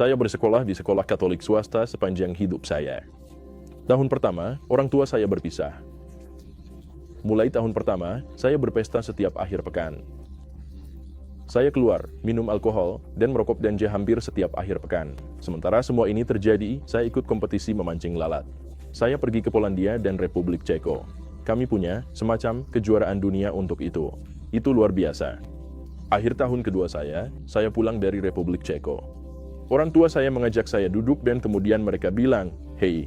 Saya bersekolah di sekolah Katolik swasta sepanjang hidup saya. Tahun pertama, orang tua saya berpisah. Mulai tahun pertama, saya berpesta setiap akhir pekan. Saya keluar, minum alkohol, dan merokok ganja hampir setiap akhir pekan. Sementara semua ini terjadi, saya ikut kompetisi memancing lalat. Saya pergi ke Polandia dan Republik Ceko. Kami punya semacam kejuaraan dunia untuk itu. Itu luar biasa. Akhir tahun kedua saya pulang dari Republik Ceko. Orang tua saya mengajak saya duduk dan kemudian mereka bilang, "Hei,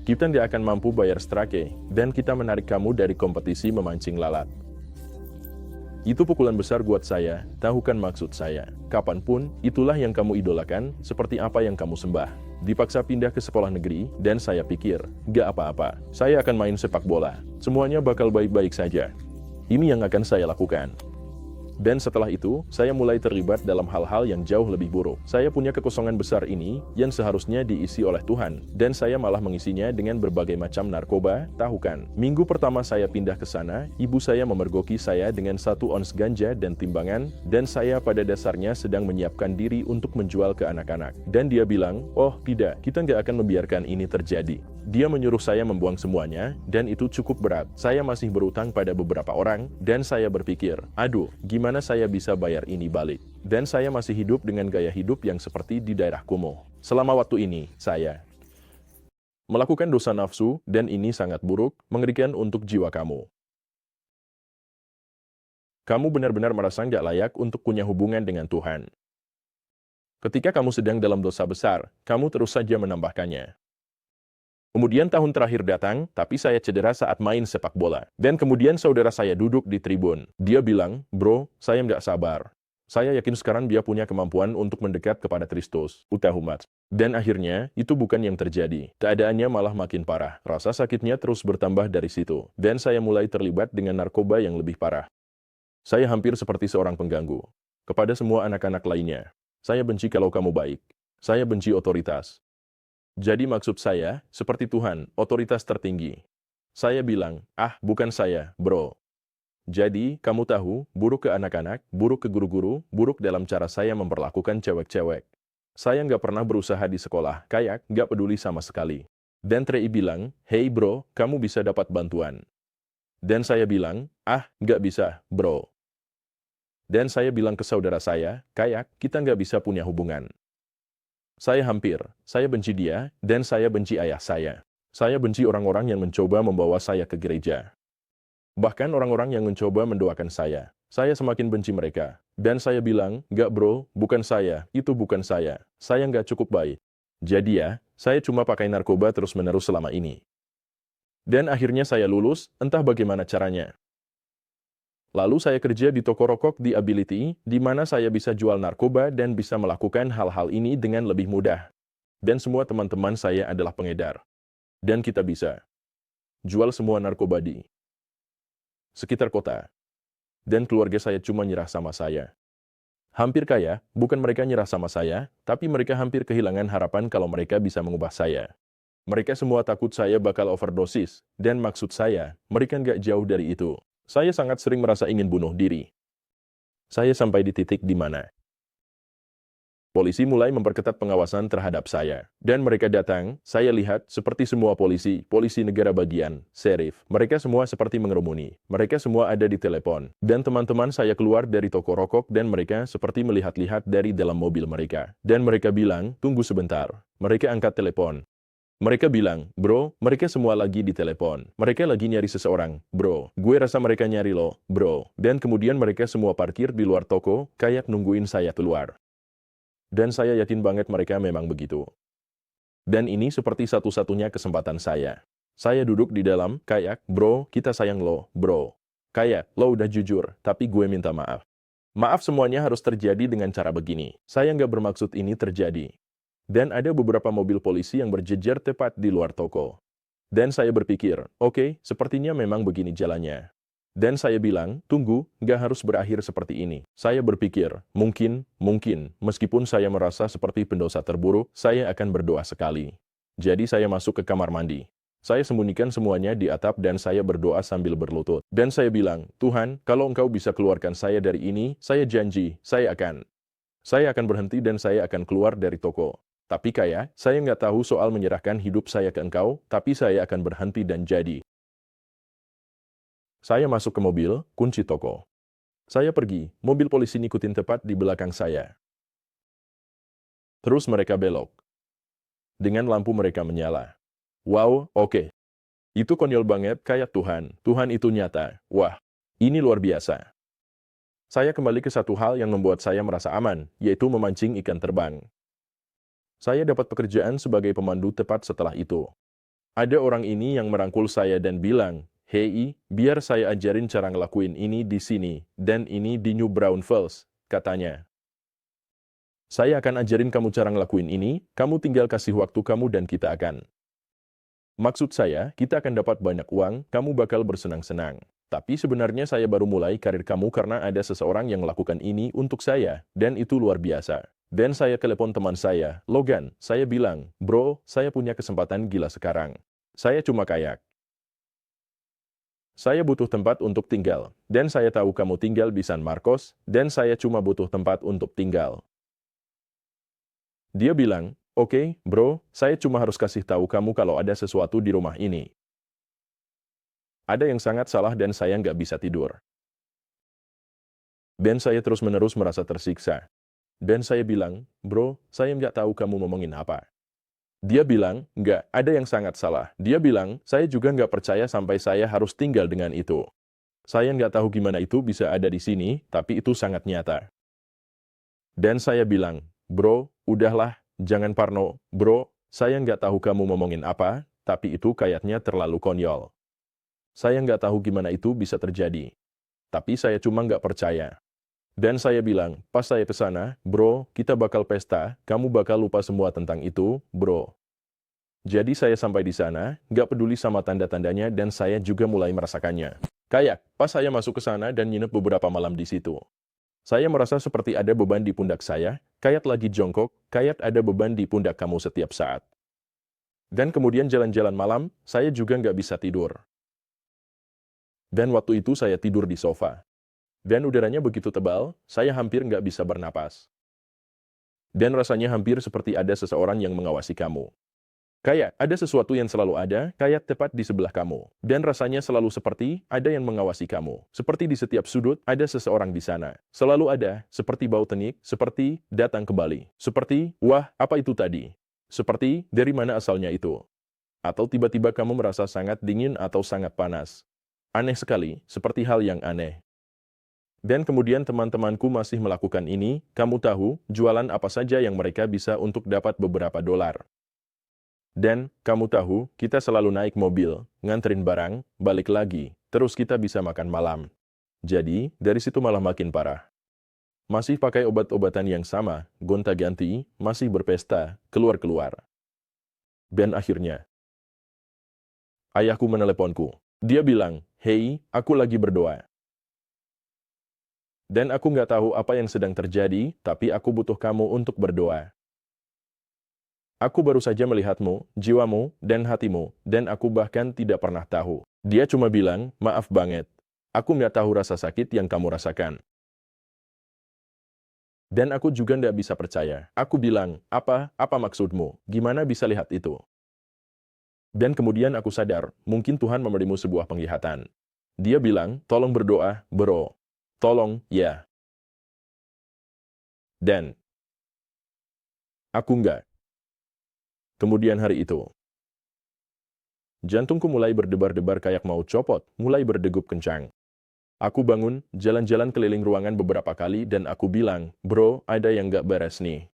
kita tidak akan mampu bayar strake, dan kita menarik kamu dari kompetisi memancing lalat." Itu pukulan besar buat saya, tahu kan maksud saya. Kapanpun, itulah yang kamu idolakan, seperti apa yang kamu sembah. Dipaksa pindah ke sekolah negeri, dan saya pikir, gak apa-apa, saya akan main sepak bola. Semuanya bakal baik-baik saja. Ini yang akan saya lakukan. Dan setelah itu, saya mulai terlibat dalam hal-hal yang jauh lebih buruk. Saya punya kekosongan besar ini, yang seharusnya diisi oleh Tuhan, dan saya malah mengisinya dengan berbagai macam narkoba, tahu kan? Minggu pertama saya pindah ke sana, ibu saya memergoki saya dengan 1 ons ganja dan timbangan, dan saya pada dasarnya sedang menyiapkan diri untuk menjual ke anak-anak. Dan dia bilang, "Oh, tidak, kita nggak akan membiarkan ini terjadi." Dia menyuruh saya membuang semuanya, dan itu cukup berat. Saya masih berutang pada beberapa orang, dan saya berpikir, aduh, gimana saya bisa bayar ini balik? Dan saya masih hidup dengan gaya hidup yang seperti di daerah kumuh. Selama waktu ini, saya melakukan dosa nafsu, dan ini sangat buruk, mengerikan untuk jiwa kamu. Kamu benar-benar merasa nggak layak untuk punya hubungan dengan Tuhan. Ketika kamu sedang dalam dosa besar, kamu terus saja menambahkannya. Kemudian tahun terakhir datang, tapi saya cedera saat main sepak bola. Dan kemudian saudara saya duduk di tribun. Dia bilang, "Bro, saya nggak sabar. Saya yakin sekarang dia punya kemampuan untuk mendekat kepada Kristus, utahumat." Dan akhirnya, itu bukan yang terjadi. Keadaannya malah makin parah. Rasa sakitnya terus bertambah dari situ. Dan saya mulai terlibat dengan narkoba yang lebih parah. Saya hampir seperti seorang pengganggu. Kepada semua anak-anak lainnya. Saya benci kalau kamu baik. Saya benci otoritas. Jadi maksud saya, seperti Tuhan, otoritas tertinggi. Saya bilang, bukan saya, bro. Jadi, kamu tahu, buruk ke anak-anak, buruk ke guru-guru, buruk dalam cara saya memperlakukan cewek-cewek. Saya nggak pernah berusaha di sekolah, kayak nggak peduli sama sekali. Dan Trey bilang, "Hey bro, kamu bisa dapat bantuan." Dan saya bilang, nggak bisa, bro. Dan saya bilang ke saudara saya, kayak kita nggak bisa punya hubungan. Saya benci dia, dan saya benci ayah saya. Saya benci orang-orang yang mencoba membawa saya ke gereja. Bahkan orang-orang yang mencoba mendoakan saya semakin benci mereka. Dan saya bilang, "Nggak bro, bukan saya, itu bukan saya. Saya nggak cukup baik." Jadi ya, saya cuma pakai narkoba terus-menerus selama ini. Dan akhirnya saya lulus, entah bagaimana caranya. Lalu saya kerja di toko rokok di Ability, di mana saya bisa jual narkoba dan bisa melakukan hal-hal ini dengan lebih mudah. Dan semua teman-teman saya adalah pengedar. Dan kita bisa jual semua narkoba di sekitar kota. Dan keluarga saya cuma nyerah sama saya. Hampir kaya, bukan mereka nyerah sama saya, tapi mereka hampir kehilangan harapan kalau mereka bisa mengubah saya. Mereka semua takut saya bakal overdosis, dan maksud saya, mereka nggak jauh dari itu. Saya sangat sering merasa ingin bunuh diri. Saya sampai di titik di mana polisi mulai memperketat pengawasan terhadap saya. Dan mereka datang, saya lihat, seperti semua polisi negara bagian, sheriff. Mereka semua seperti mengerumuni. Mereka semua ada di telepon. Dan teman-teman saya keluar dari toko rokok dan mereka seperti melihat-lihat dari dalam mobil mereka. Dan mereka bilang, "Tunggu sebentar." Mereka angkat telepon. Mereka bilang, "Bro, mereka semua lagi di telepon. Mereka lagi nyari seseorang, bro. Gue rasa mereka nyari lo, bro." Dan kemudian mereka semua parkir di luar toko, kayak nungguin saya keluar. Dan saya yakin banget mereka memang begitu. Dan ini seperti satu-satunya kesempatan saya. Saya duduk di dalam, kayak, "Bro, kita sayang lo, bro. Kayak, lo udah jujur, tapi gue minta maaf. Maaf semuanya harus terjadi dengan cara begini. Saya nggak bermaksud ini terjadi." Dan ada beberapa mobil polisi yang berjejer tepat di luar toko. Dan saya berpikir, oke, sepertinya memang begini jalannya. Dan saya bilang, "Tunggu, nggak harus berakhir seperti ini." Saya berpikir, mungkin, meskipun saya merasa seperti pendosa terburuk, saya akan berdoa sekali. Jadi saya masuk ke kamar mandi. Saya sembunyikan semuanya di atap dan saya berdoa sambil berlutut. Dan saya bilang, "Tuhan, kalau Engkau bisa keluarkan saya dari ini, saya janji, saya akan berhenti dan saya akan keluar dari toko." Tapi kayak, saya nggak tahu soal menyerahkan hidup saya ke engkau, tapi saya akan berhenti dan jadi. Saya masuk ke mobil, kunci toko. Saya pergi, mobil polisi ngikutin tepat di belakang saya. Terus mereka belok. Dengan lampu mereka menyala. Wow, oke. Itu konyol banget kayak Tuhan. Tuhan itu nyata. Wah, ini luar biasa. Saya kembali ke satu hal yang membuat saya merasa aman, yaitu memancing ikan terbang. Saya dapat pekerjaan sebagai pemandu tepat setelah itu. Ada orang ini yang merangkul saya dan bilang, "Hei, biar saya ajarin cara ngelakuin ini di sini, dan ini di New Braunfels," katanya. "Saya akan ajarin kamu cara ngelakuin ini, kamu tinggal kasih waktu kamu dan kita akan." Maksud saya, kita akan dapat banyak uang, kamu bakal bersenang-senang. Tapi sebenarnya saya baru mulai karir kamu karena ada seseorang yang melakukan ini untuk saya, dan itu luar biasa. Dan saya telepon teman saya, Logan, saya bilang, "Bro, saya punya kesempatan gila sekarang. Saya cuma kayak. Saya butuh tempat untuk tinggal, dan saya tahu kamu tinggal di San Marcos, dan saya cuma butuh tempat untuk tinggal." Dia bilang, "Oke, bro, saya cuma harus kasih tahu kamu kalau ada sesuatu di rumah ini. Ada yang sangat salah dan saya nggak bisa tidur." Dan saya terus-menerus merasa tersiksa. Dan saya bilang, "Bro, saya nggak tahu kamu ngomongin apa." Dia bilang, "Nggak, ada yang sangat salah." Dia bilang, "Saya juga nggak percaya sampai saya harus tinggal dengan itu. Saya nggak tahu gimana itu bisa ada di sini, tapi itu sangat nyata." Dan saya bilang, "Bro, udahlah, jangan parno. Bro, saya nggak tahu kamu ngomongin apa, tapi itu kayaknya terlalu konyol. Saya nggak tahu gimana itu bisa terjadi. Tapi saya cuma nggak percaya." Dan saya bilang, "Pas saya ke sana, bro, kita bakal pesta, kamu bakal lupa semua tentang itu, bro." Jadi saya sampai di sana, nggak peduli sama tanda-tandanya dan saya juga mulai merasakannya. Kayak, pas saya masuk ke sana dan nginep beberapa malam di situ. Saya merasa seperti ada beban di pundak saya, kayak lagi jongkok, kayak ada beban di pundak kamu setiap saat. Dan kemudian jalan-jalan malam, saya juga nggak bisa tidur. Dan waktu itu saya tidur di sofa. Dan udaranya begitu tebal, saya hampir nggak bisa bernapas. Dan rasanya hampir seperti ada seseorang yang mengawasi kamu. Kayak ada sesuatu yang selalu ada, kayak tepat di sebelah kamu. Dan rasanya selalu seperti ada yang mengawasi kamu. Seperti di setiap sudut, ada seseorang di sana. Selalu ada, seperti bau tenik, seperti datang kembali. Seperti, wah, apa itu tadi? Seperti, dari mana asalnya itu? Atau tiba-tiba kamu merasa sangat dingin atau sangat panas. Aneh sekali, seperti hal yang aneh. Dan kemudian teman-temanku masih melakukan ini, kamu tahu, jualan apa saja yang mereka bisa untuk dapat beberapa dolar. Dan, kamu tahu, kita selalu naik mobil, nganterin barang, balik lagi, terus kita bisa makan malam. Jadi, dari situ malah makin parah. Masih pakai obat-obatan yang sama, gonta-ganti, masih berpesta, keluar-keluar. Dan akhirnya, ayahku meneleponku. Dia bilang, "Hei, aku lagi berdoa. Dan aku nggak tahu apa yang sedang terjadi, tapi aku butuh kamu untuk berdoa. Aku baru saja melihatmu, jiwamu, dan hatimu, dan aku bahkan tidak pernah tahu." Dia cuma bilang, "Maaf banget. Aku nggak tahu rasa sakit yang kamu rasakan." Dan aku juga nggak bisa percaya. Aku bilang, Apa maksudmu? Gimana bisa lihat itu?" Dan kemudian aku sadar, mungkin Tuhan memberimu sebuah penglihatan. Dia bilang, "Tolong berdoa, bro. Tolong, ya." Dan aku nggak. Kemudian hari itu, jantungku mulai berdebar-debar kayak mau copot, mulai berdegup kencang. Aku bangun, jalan-jalan keliling ruangan beberapa kali dan aku bilang, "Bro, ada yang nggak beres nih."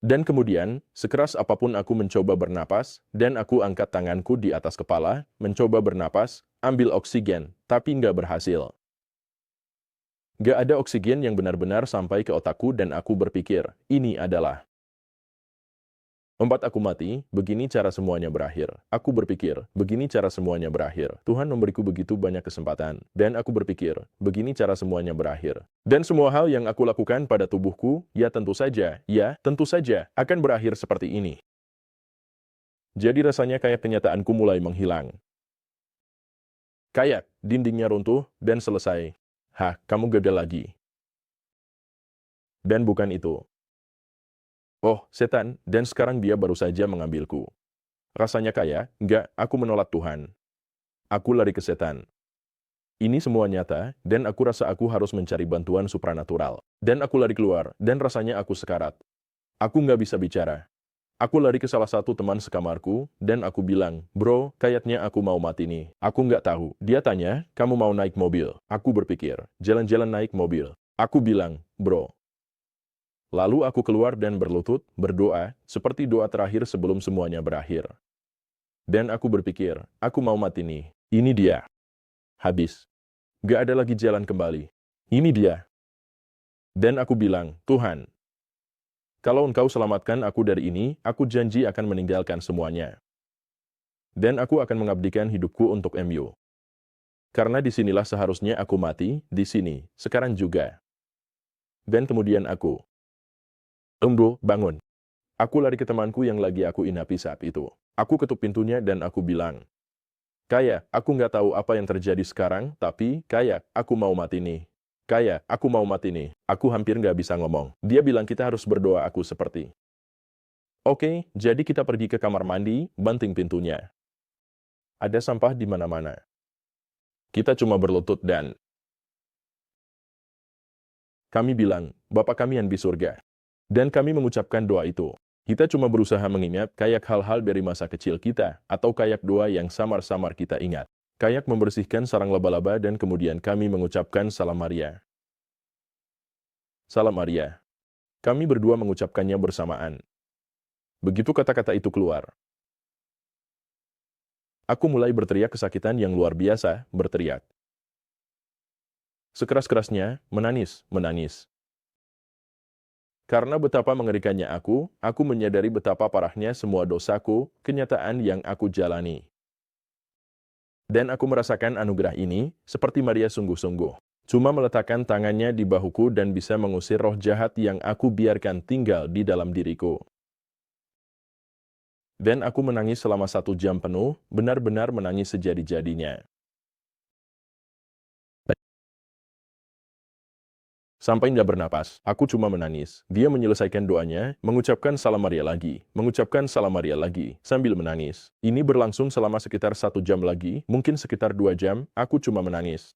Dan kemudian, sekeras apapun aku mencoba bernapas, dan aku angkat tanganku di atas kepala, mencoba bernapas, ambil oksigen, tapi nggak berhasil. Nggak ada oksigen yang benar-benar sampai ke otakku dan aku berpikir, ini adalah aku mati, begini cara semuanya berakhir. Aku berpikir, begini cara semuanya berakhir. Tuhan memberiku begitu banyak kesempatan. Dan aku berpikir, begini cara semuanya berakhir. Dan semua hal yang aku lakukan pada tubuhku, ya tentu saja, akan berakhir seperti ini. Jadi rasanya kayak kenyataanku mulai menghilang. Kayak, dindingnya runtuh, dan selesai. Hah, kamu gagal lagi. Dan bukan itu. Oh, setan, dan sekarang dia baru saja mengambilku. Rasanya kayak, enggak, aku menolak Tuhan. Aku lari ke setan. Ini semua nyata, dan aku rasa aku harus mencari bantuan supranatural. Dan aku lari keluar, dan rasanya aku sekarat. Aku nggak bisa bicara. Aku lari ke salah satu teman sekamarku, dan aku bilang, bro, kayaknya aku mau mati nih. Aku nggak tahu. Dia tanya, kamu mau naik mobil? Aku berpikir, jalan-jalan naik mobil. Aku bilang, bro. Lalu aku keluar dan berlutut, berdoa, seperti doa terakhir sebelum semuanya berakhir. Dan aku berpikir, aku mau mati nih. Ini dia. Habis. Gak ada lagi jalan kembali. Ini dia. Dan aku bilang, Tuhan, kalau Engkau selamatkan aku dari ini, aku janji akan meninggalkan semuanya. Dan aku akan mengabdikan hidupku untuk MU. Karena disinilah seharusnya aku mati, di sini, sekarang juga. Dan kemudian aku, Bro, bangun. Aku lari ke temanku yang lagi aku inapi saat itu. Aku ketuk pintunya dan aku bilang, kayak, aku nggak tahu apa yang terjadi sekarang, tapi, kayak, aku mau mati nih. Kayak, aku mau mati nih. Aku hampir nggak bisa ngomong. Dia bilang kita harus berdoa aku seperti. Oke, jadi kita pergi ke kamar mandi, banting pintunya. Ada sampah di mana-mana. Kita cuma berlutut dan kami bilang, Bapa kami yang di surga. Dan kami mengucapkan doa itu. Kita cuma berusaha mengingat kayak hal-hal dari masa kecil kita, atau kayak doa yang samar-samar kita ingat. Kayak membersihkan sarang laba-laba dan kemudian kami mengucapkan Salam Maria. Salam Maria. Kami berdua mengucapkannya bersamaan. Begitu kata-kata itu keluar, aku mulai berteriak kesakitan yang luar biasa, berteriak. Sekeras-kerasnya, menangis, menangis. Karena betapa mengerikannya aku menyadari betapa parahnya semua dosaku, kenyataan yang aku jalani. Dan aku merasakan anugerah ini, seperti Maria sungguh-sungguh. Cuma meletakkan tangannya di bahuku dan bisa mengusir roh jahat yang aku biarkan tinggal di dalam diriku. Dan aku menangis selama 1 jam penuh, benar-benar menangis sejadi-jadinya. Sampai nggak bernapas, aku cuma menangis. Dia menyelesaikan doanya, mengucapkan Salam Maria lagi, mengucapkan Salam Maria lagi, sambil menangis. Ini berlangsung selama sekitar 1 jam lagi, mungkin sekitar 2 jam, aku cuma menangis.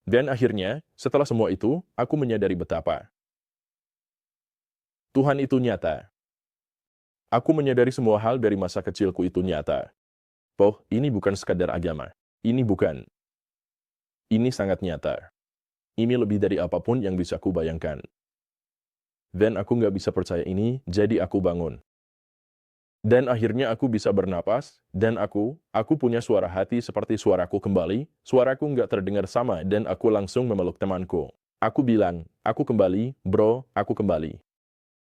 Dan akhirnya, setelah semua itu, aku menyadari betapa Tuhan itu nyata. Aku menyadari semua hal dari masa kecilku itu nyata. Oh, ini bukan sekadar agama. Ini bukan. Ini sangat nyata. Ini lebih dari apapun yang bisa aku bayangkan. Dan aku nggak bisa percaya ini, jadi aku bangun. Dan akhirnya aku bisa bernapas, dan aku punya suara hati seperti suaraku kembali, suaraku nggak terdengar sama dan aku langsung memeluk temanku. Aku bilang, aku kembali, bro, aku kembali.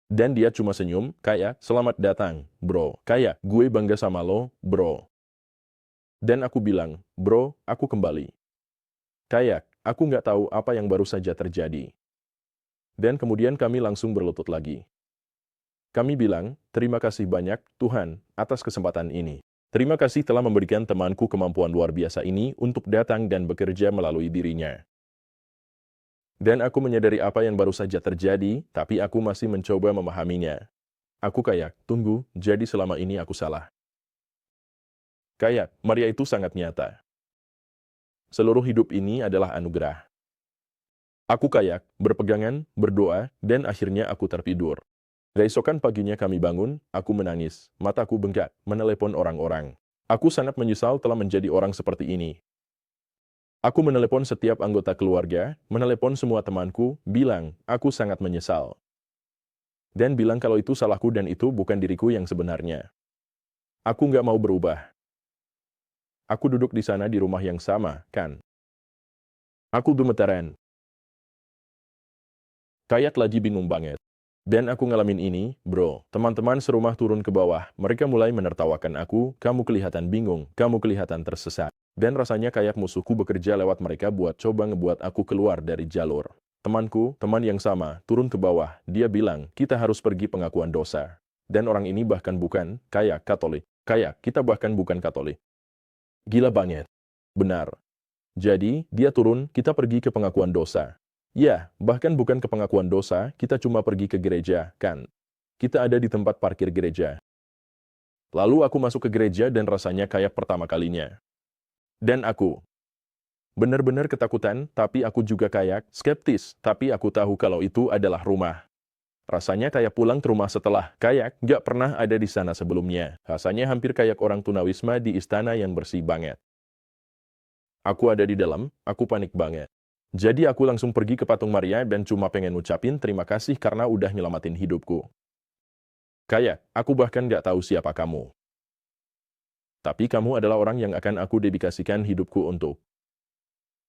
Dan dia cuma senyum, kayak, selamat datang, bro, kayak, gue bangga sama lo, bro. Dan aku bilang, bro, aku kembali. Kayak, aku nggak tahu apa yang baru saja terjadi. Dan kemudian kami langsung berlutut lagi. Kami bilang, terima kasih banyak, Tuhan, atas kesempatan ini. Terima kasih telah memberikan temanku kemampuan luar biasa ini untuk datang dan bekerja melalui dirinya. Dan aku menyadari apa yang baru saja terjadi, tapi aku masih mencoba memahaminya. Aku kayak, tunggu, jadi selama ini aku salah. Kayak, Maria itu sangat nyata. Seluruh hidup ini adalah anugerah. Aku kayak, berpegangan, berdoa, dan akhirnya aku tertidur. Keesokan paginya kami bangun, aku menangis, mataku bengkak, menelepon orang-orang. Aku sangat menyesal telah menjadi orang seperti ini. Aku menelepon setiap anggota keluarga, menelepon semua temanku, bilang, aku sangat menyesal. Dan bilang kalau itu salahku dan itu bukan diriku yang sebenarnya. Aku nggak mau berubah. Aku duduk di sana di rumah yang sama, kan? Aku gemetaran. Kayak lagi bingung banget. Dan aku ngalamin ini, bro. Teman-teman serumah turun ke bawah. Mereka mulai menertawakan aku, kamu kelihatan bingung, kamu kelihatan tersesat. Dan rasanya kayak musuhku bekerja lewat mereka buat coba ngebuat aku keluar dari jalur. Temanku, teman yang sama, turun ke bawah. Dia bilang, kita harus pergi pengakuan dosa. Dan orang ini bahkan bukan, kayak Katolik. Kayak, kita bahkan bukan Katolik. Gila banget. Benar. Jadi, dia turun, kita pergi ke pengakuan dosa. Ya, bahkan bukan ke pengakuan dosa, kita cuma pergi ke gereja, kan? Kita ada di tempat parkir gereja. Lalu aku masuk ke gereja dan rasanya kayak pertama kalinya. Dan aku benar-benar ketakutan, tapi aku juga kayak skeptis, tapi aku tahu kalau itu adalah rumah. Rasanya kayak pulang ke rumah setelah kayak nggak pernah ada di sana sebelumnya. Rasanya hampir kayak orang tunawisma di istana yang bersih banget. Aku ada di dalam, aku panik banget. Jadi aku langsung pergi ke patung Maria dan cuma pengen ngucapin terima kasih karena udah nyelamatin hidupku. Kayak, aku bahkan nggak tahu siapa kamu. Tapi kamu adalah orang yang akan aku dedikasikan hidupku untuk.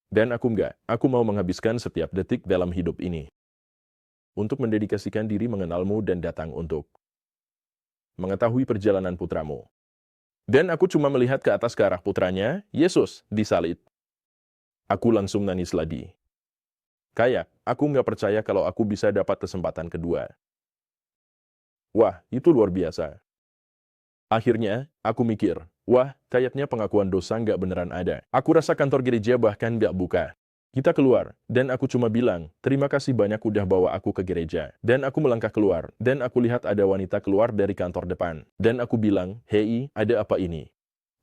Dan aku mau menghabiskan setiap detik dalam hidup ini. Untuk mendedikasikan diri mengenalmu dan datang untuk mengetahui perjalanan putramu. Dan aku cuma melihat ke atas ke arah putranya, Yesus, disalib. Aku langsung nangis lagi. Kayak, aku nggak percaya kalau aku bisa dapat kesempatan kedua. Wah, itu luar biasa. Akhirnya, aku mikir, wah, kayaknya pengakuan dosa nggak beneran ada. Aku rasa kantor gereja bahkan nggak buka. Kita keluar, dan aku cuma bilang, terima kasih banyak udah bawa aku ke gereja. Dan aku melangkah keluar, dan aku lihat ada wanita keluar dari kantor depan. Dan aku bilang, hei, ada apa ini?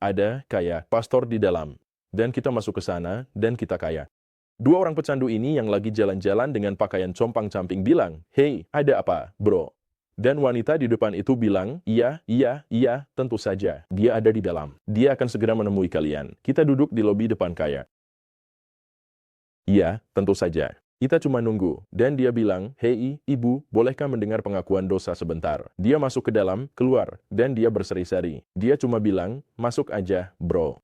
Ada, kayak, pastor di dalam. Dan kita masuk ke sana, dan kita kayak. Dua orang pecandu ini yang lagi jalan-jalan dengan pakaian compang-camping bilang, hei, ada apa, bro? Dan wanita di depan itu bilang, iya, tentu saja. Dia ada di dalam. Dia akan segera menemui kalian. Kita duduk di lobi depan kayak. Iya, tentu saja. Kita cuma nunggu. Dan dia bilang, hei, ibu, bolehkah mendengar pengakuan dosa sebentar? Dia masuk ke dalam, keluar, dan dia berseri-seri. Dia cuma bilang, masuk aja, bro.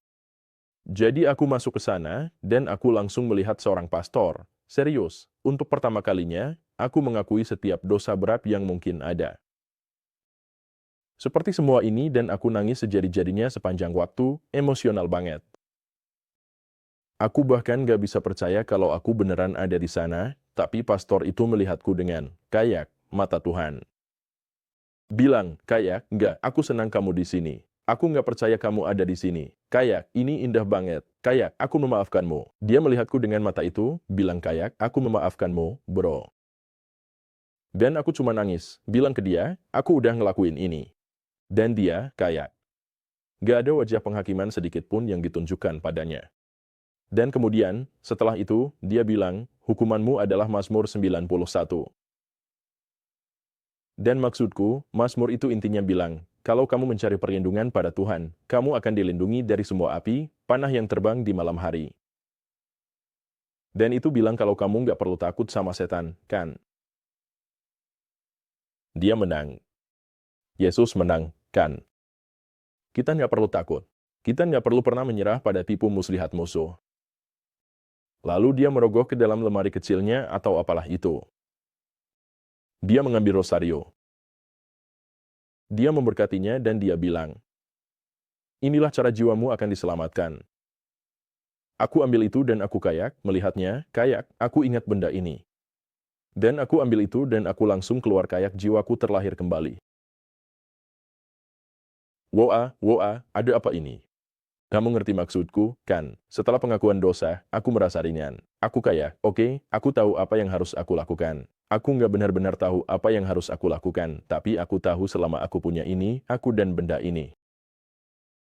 Jadi aku masuk ke sana, dan aku langsung melihat seorang pastor. Serius, untuk pertama kalinya, aku mengakui setiap dosa berat yang mungkin ada. Seperti semua ini dan aku nangis sejadi-jadinya sepanjang waktu, emosional banget. Aku bahkan gak bisa percaya kalau aku beneran ada di sana, tapi pastor itu melihatku dengan, kayak, mata Tuhan. Bilang, kayak, enggak, aku senang kamu di sini. Aku nggak percaya kamu ada di sini. Kayak, ini indah banget. Kayak, aku memaafkanmu. Dia melihatku dengan mata itu, bilang kayak, aku memaafkanmu, bro. Dan aku cuma nangis, bilang ke dia, aku udah ngelakuin ini. Dan dia, kayak, nggak ada wajah penghakiman sedikit pun yang ditunjukkan padanya. Dan kemudian, setelah itu, dia bilang, hukumanmu adalah Mazmur 91. Dan maksudku, Mazmur itu intinya bilang, kalau kamu mencari perlindungan pada Tuhan, kamu akan dilindungi dari semua api, panah yang terbang di malam hari. Dan itu bilang kalau kamu nggak perlu takut sama setan, kan? Dia menang. Yesus menang, kan? Kita nggak perlu takut. Kita nggak perlu pernah menyerah pada tipu muslihat musuh. Lalu dia merogoh ke dalam lemari kecilnya atau apalah itu. Dia mengambil rosario. Dia memberkatinya dan dia bilang, inilah cara jiwamu akan diselamatkan. Aku ambil itu dan aku kayak, melihatnya, kayak, aku ingat benda ini. Dan aku ambil itu dan aku langsung keluar kayak jiwaku terlahir kembali. Woa, ada apa ini? Kamu ngerti maksudku, kan? Setelah pengakuan dosa, aku merasa ringan. Aku kayak, oke, aku tahu apa yang harus aku lakukan. Aku nggak benar-benar tahu apa yang harus aku lakukan, tapi aku tahu selama aku punya ini, aku dan benda ini.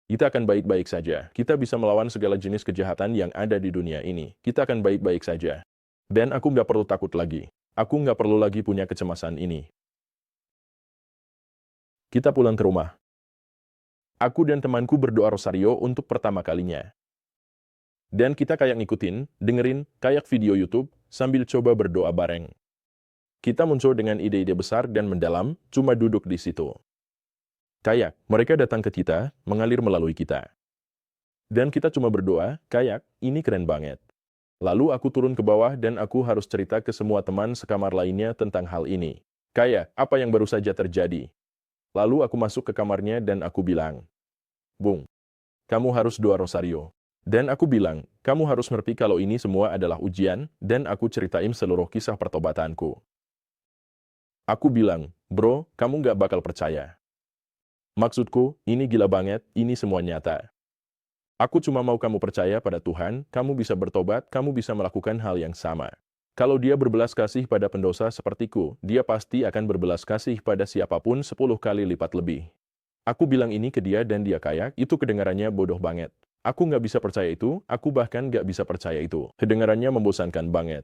Kita akan baik-baik saja. Kita bisa melawan segala jenis kejahatan yang ada di dunia ini. Kita akan baik-baik saja. Dan aku nggak perlu takut lagi. Aku nggak perlu lagi punya kecemasan ini. Kita pulang ke rumah. Aku dan temanku berdoa rosario untuk pertama kalinya. Dan kita kayak ngikutin, dengerin, kayak video YouTube, sambil coba berdoa bareng. Kita muncul dengan ide-ide besar dan mendalam, cuma duduk di situ. Kayak, mereka datang ke kita, mengalir melalui kita. Dan kita cuma berdoa, kayak, ini keren banget. Lalu aku turun ke bawah dan aku harus cerita ke semua teman sekamar lainnya tentang hal ini. Kayak, apa yang baru saja terjadi. Lalu aku masuk ke kamarnya dan aku bilang, Bung, kamu harus doa rosario. Dan aku bilang, kamu harus ngerti kalau ini semua adalah ujian, dan aku ceritain seluruh kisah pertobatanku. Aku bilang, bro, kamu nggak bakal percaya. Maksudku, ini gila banget, ini semua nyata. Aku cuma mau kamu percaya pada Tuhan, kamu bisa bertobat, kamu bisa melakukan hal yang sama. Kalau dia berbelas kasih pada pendosa sepertiku, dia pasti akan berbelas kasih pada siapapun 10 kali lipat lebih. Aku bilang ini ke dia dan dia kayak, itu kedengarannya bodoh banget. Aku nggak bisa percaya itu, aku bahkan nggak bisa percaya itu. Kedengarannya membosankan banget.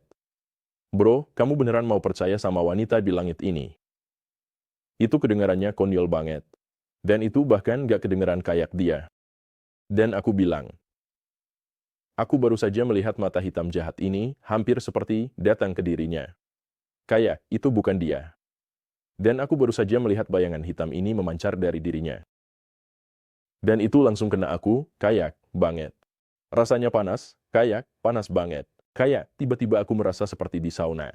Bro, kamu beneran mau percaya sama wanita di langit ini? Itu kedengarannya konyol banget. Dan itu bahkan nggak kedengaran kayak dia. Dan aku bilang, aku baru saja melihat mata hitam jahat ini, hampir seperti datang ke dirinya. Kayak, itu bukan dia. Dan aku baru saja melihat bayangan hitam ini memancar dari dirinya. Dan itu langsung kena aku, kayak, banget. Rasanya panas, kayak, panas banget. Kayak, tiba-tiba aku merasa seperti di sauna.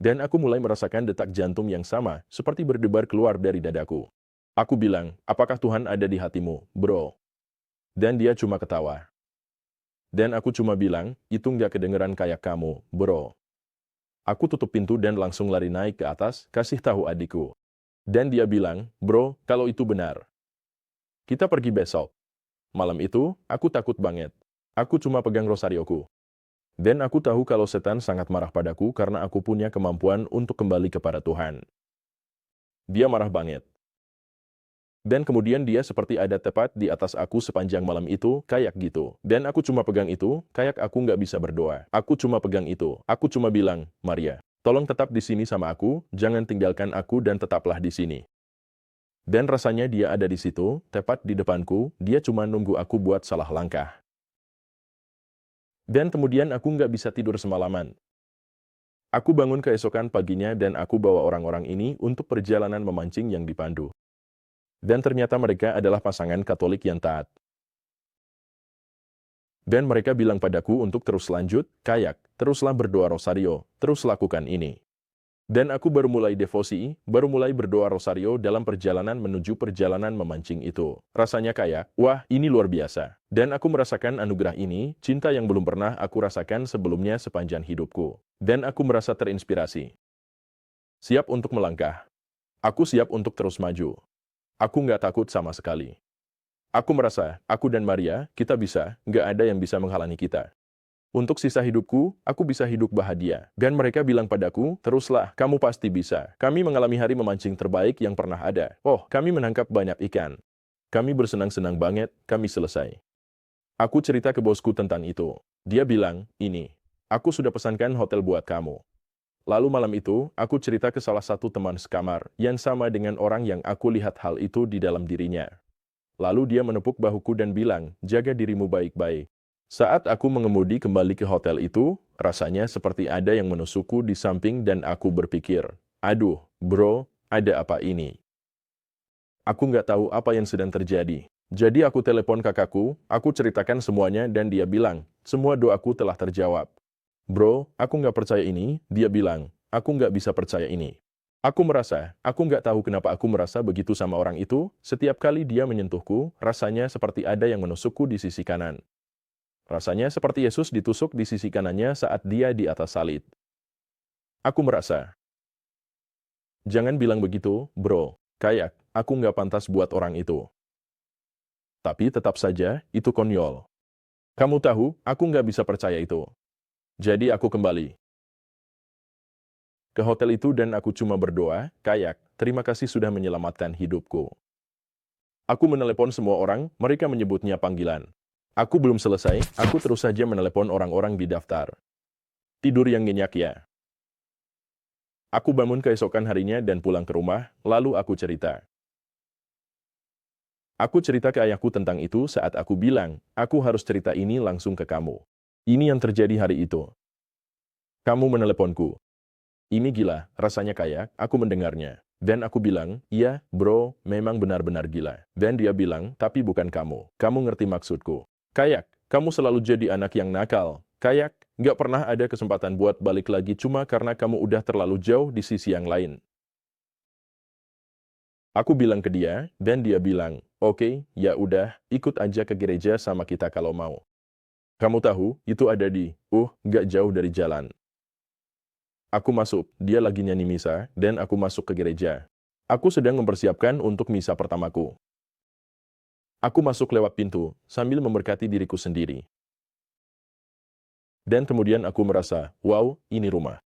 Dan aku mulai merasakan detak jantung yang sama, seperti berdebar keluar dari dadaku. Aku bilang, apakah Tuhan ada di hatimu, bro? Dan dia cuma ketawa. Dan aku cuma bilang, itu nggak kedengeran kayak kamu, bro. Aku tutup pintu dan langsung lari naik ke atas, kasih tahu adikku. Dan dia bilang, bro, kalau itu benar, kita pergi besok. Malam itu, aku takut banget. Aku cuma pegang rosarioku. Dan aku tahu kalau setan sangat marah padaku karena aku punya kemampuan untuk kembali kepada Tuhan. Dia marah banget. Dan kemudian dia seperti ada tepat di atas aku sepanjang malam itu, kayak gitu. Dan aku cuma pegang itu, kayak aku nggak bisa berdoa. Aku cuma pegang itu. Aku cuma bilang, Maria, tolong tetap di sini sama aku, jangan tinggalkan aku dan tetaplah di sini. Dan rasanya dia ada di situ, tepat di depanku, dia cuma nunggu aku buat salah langkah. Dan kemudian aku nggak bisa tidur semalaman. Aku bangun keesokan paginya dan aku bawa orang-orang ini untuk perjalanan memancing yang dipandu. Dan ternyata mereka adalah pasangan Katolik yang taat. Dan mereka bilang padaku untuk terus lanjut, kayak, teruslah berdoa rosario, terus lakukan ini. Dan aku baru mulai devosi, baru mulai berdoa rosario dalam perjalanan menuju perjalanan memancing itu. Rasanya kayak, wah, ini luar biasa. Dan aku merasakan anugerah ini, cinta yang belum pernah aku rasakan sebelumnya sepanjang hidupku. Dan aku merasa terinspirasi. Siap untuk melangkah. Aku siap untuk terus maju. Aku nggak takut sama sekali. Aku merasa, aku dan Maria, kita bisa, nggak ada yang bisa menghalangi kita. Untuk sisa hidupku, aku bisa hidup bahagia. Dan mereka bilang padaku, teruslah, kamu pasti bisa. Kami mengalami hari memancing terbaik yang pernah ada. Oh, kami menangkap banyak ikan. Kami bersenang-senang banget, kami selesai. Aku cerita ke bosku tentang itu. Dia bilang, ini, aku sudah pesankan hotel buat kamu. Lalu malam itu, aku cerita ke salah satu teman sekamar, yang sama dengan orang yang aku lihat hal itu di dalam dirinya. Lalu dia menepuk bahuku dan bilang, jaga dirimu baik-baik. Saat aku mengemudi kembali ke hotel itu, rasanya seperti ada yang menusukku di samping dan aku berpikir, aduh, bro, ada apa ini? Aku nggak tahu apa yang sedang terjadi. Jadi aku telepon kakakku, aku ceritakan semuanya dan dia bilang, semua doaku telah terjawab. Bro, aku nggak percaya ini, dia bilang, aku nggak bisa percaya ini. Aku nggak tahu kenapa aku merasa begitu sama orang itu, setiap kali dia menyentuhku, rasanya seperti ada yang menusukku di sisi kanan. Rasanya seperti Yesus ditusuk di sisi kanannya saat dia di atas salib. Aku merasa, jangan bilang begitu, bro, kayak, aku nggak pantas buat orang itu. Tapi tetap saja, itu konyol. Kamu tahu, aku nggak bisa percaya itu. Jadi aku kembali ke hotel itu dan aku cuma berdoa, kayak, terima kasih sudah menyelamatkan hidupku. Aku menelepon semua orang, mereka menyebutnya panggilan. Aku belum selesai, aku terus saja menelepon orang-orang di daftar. Tidur yang nyenyak ya. Aku bangun keesokan harinya dan pulang ke rumah, lalu aku cerita. Aku cerita ke ayahku tentang itu saat aku bilang, aku harus cerita ini langsung ke kamu. Ini yang terjadi hari itu. Kamu meneleponku. Ini gila, rasanya kayak, aku mendengarnya. Dan aku bilang, iya, bro, memang benar-benar gila. Dan dia bilang, tapi bukan kamu. Kamu ngerti maksudku. Kayak, kamu selalu jadi anak yang nakal. Kayak, nggak pernah ada kesempatan buat balik lagi cuma karena kamu udah terlalu jauh di sisi yang lain. Aku bilang ke dia, dan dia bilang, oke, ya udah, ikut aja ke gereja sama kita kalau mau. Kamu tahu, itu ada di, nggak jauh dari jalan. Aku masuk, dia lagi nyanyi misa, dan aku masuk ke gereja. Aku sedang mempersiapkan untuk misa pertamaku. Aku masuk lewat pintu, sambil memberkati diriku sendiri. Dan kemudian aku merasa, wow, ini rumah.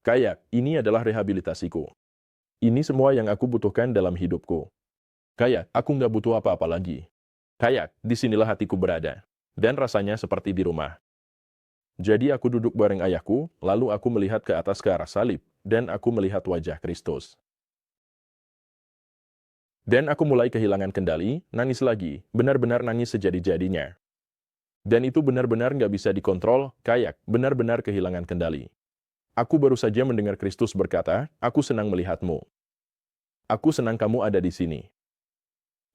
Kayak, ini adalah rehabilitasiku. Ini semua yang aku butuhkan dalam hidupku. Kayak, aku nggak butuh apa-apa lagi. Kayak, disinilah hatiku berada. Dan rasanya seperti di rumah. Jadi aku duduk bareng ayahku, lalu aku melihat ke atas ke arah salib, dan aku melihat wajah Kristus. Dan aku mulai kehilangan kendali, nangis lagi, benar-benar nangis sejadi-jadinya. Dan itu benar-benar nggak bisa dikontrol, kayak benar-benar kehilangan kendali. Aku baru saja mendengar Kristus berkata, aku senang melihatmu. Aku senang kamu ada di sini.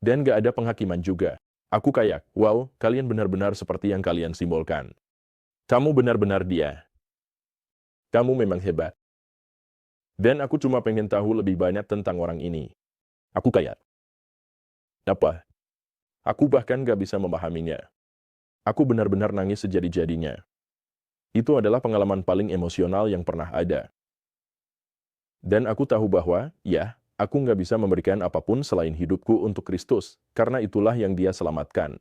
Dan nggak ada penghakiman juga. Aku kayak, wow, kalian benar-benar seperti yang kalian simbolkan. Kamu benar-benar dia. Kamu memang hebat. Dan aku cuma pengen tahu lebih banyak tentang orang ini. Aku kayak, apa? Aku bahkan gak bisa memahaminya. Aku benar-benar nangis sejadi-jadinya. Itu adalah pengalaman paling emosional yang pernah ada. Dan aku tahu bahwa, ya, aku gak bisa memberikan apapun selain hidupku untuk Kristus, karena itulah yang dia selamatkan.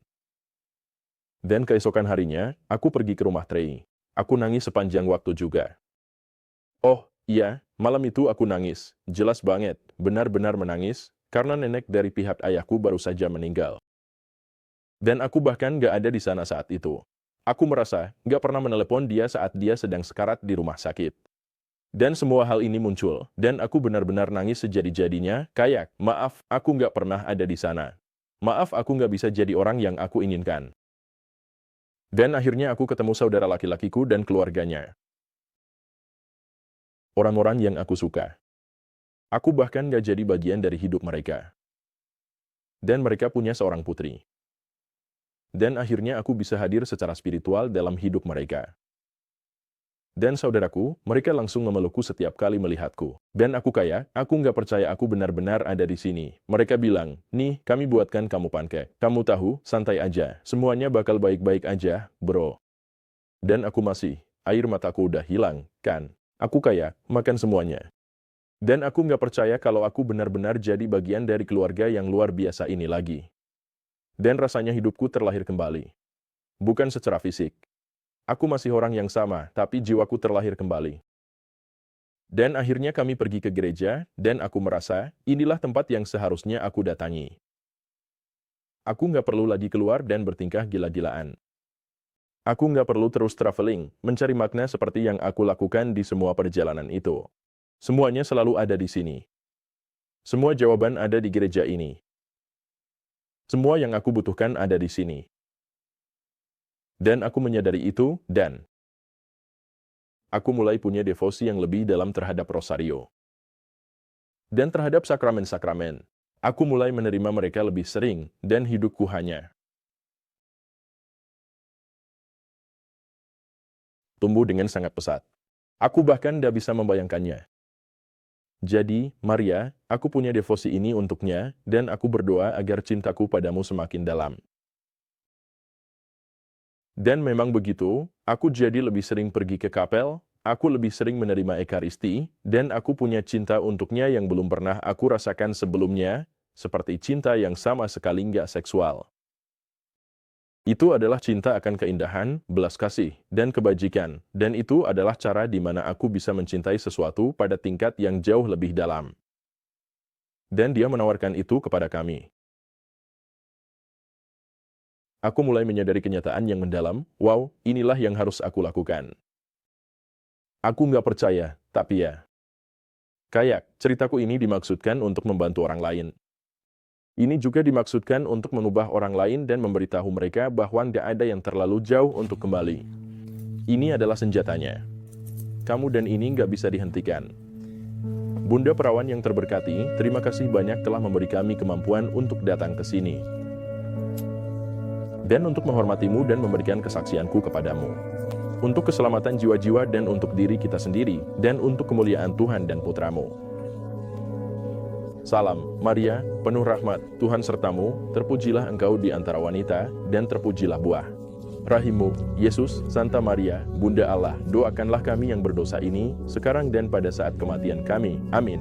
Dan keesokan harinya, aku pergi ke rumah Trey. Aku nangis sepanjang waktu juga. Oh, iya, malam itu aku nangis. Jelas banget, benar-benar menangis, karena nenek dari pihak ayahku baru saja meninggal. Dan aku bahkan gak ada di sana saat itu. Aku merasa gak pernah menelepon dia saat dia sedang sekarat di rumah sakit. Dan semua hal ini muncul, dan aku benar-benar nangis sejadi-jadinya, kayak, maaf, aku gak pernah ada di sana. Maaf, aku gak bisa jadi orang yang aku inginkan. Dan akhirnya aku ketemu saudara laki-lakiku dan keluarganya. Orang-orang yang aku suka. Aku bahkan gak jadi bagian dari hidup mereka. Dan mereka punya seorang putri. Dan akhirnya aku bisa hadir secara spiritual dalam hidup mereka. Dan saudaraku, mereka langsung memelukku setiap kali melihatku. Dan aku kayak, aku nggak percaya aku benar-benar ada di sini. Mereka bilang, nih, kami buatkan kamu pancake. Kamu tahu, santai aja. Semuanya bakal baik-baik aja, bro. Dan aku masih, air mataku udah hilang, kan? Aku kayak, makan semuanya. Dan aku nggak percaya kalau aku benar-benar jadi bagian dari keluarga yang luar biasa ini lagi. Dan rasanya hidupku terlahir kembali. Bukan secara fisik. Aku masih orang yang sama, tapi jiwaku terlahir kembali. Dan akhirnya kami pergi ke gereja, dan aku merasa, inilah tempat yang seharusnya aku datangi. Aku nggak perlu lagi keluar dan bertingkah gila-gilaan. Aku nggak perlu terus traveling, mencari makna seperti yang aku lakukan di semua perjalanan itu. Semuanya selalu ada di sini. Semua jawaban ada di gereja ini. Semua yang aku butuhkan ada di sini. Dan aku menyadari itu, dan aku mulai punya devosi yang lebih dalam terhadap Rosario. Dan terhadap sakramen-sakramen, aku mulai menerima mereka lebih sering, dan hidupku hanya tumbuh dengan sangat pesat. Aku bahkan tidak bisa membayangkannya. Jadi, Maria, aku punya devosi ini untuknya, dan aku berdoa agar cintaku padamu semakin dalam. Dan memang begitu, aku jadi lebih sering pergi ke kapel, aku lebih sering menerima ekaristi, dan aku punya cinta untuknya yang belum pernah aku rasakan sebelumnya, seperti cinta yang sama sekali nggak seksual. Itu adalah cinta akan keindahan, belas kasih, dan kebajikan, dan itu adalah cara di mana aku bisa mencintai sesuatu pada tingkat yang jauh lebih dalam. Dan dia menawarkan itu kepada kami. Aku mulai menyadari kenyataan yang mendalam, wow, inilah yang harus aku lakukan. Aku nggak percaya, tapi ya. Kayak, ceritaku ini dimaksudkan untuk membantu orang lain. Ini juga dimaksudkan untuk mengubah orang lain dan memberitahu mereka bahwa nggak ada yang terlalu jauh untuk kembali. Ini adalah senjatanya. Kamu dan ini nggak bisa dihentikan. Bunda Perawan yang terberkati, terima kasih banyak telah memberi kami kemampuan untuk datang ke sini. Dan untuk menghormatimu dan memberikan kesaksianku kepadamu. Untuk keselamatan jiwa-jiwa dan untuk diri kita sendiri, dan untuk kemuliaan Tuhan dan Putramu. Salam, Maria, penuh rahmat, Tuhan sertamu, terpujilah engkau di antara wanita, dan terpujilah buah rahimmu, Yesus. Santa Maria, Bunda Allah, doakanlah kami yang berdosa ini, sekarang dan pada saat kematian kami. Amin.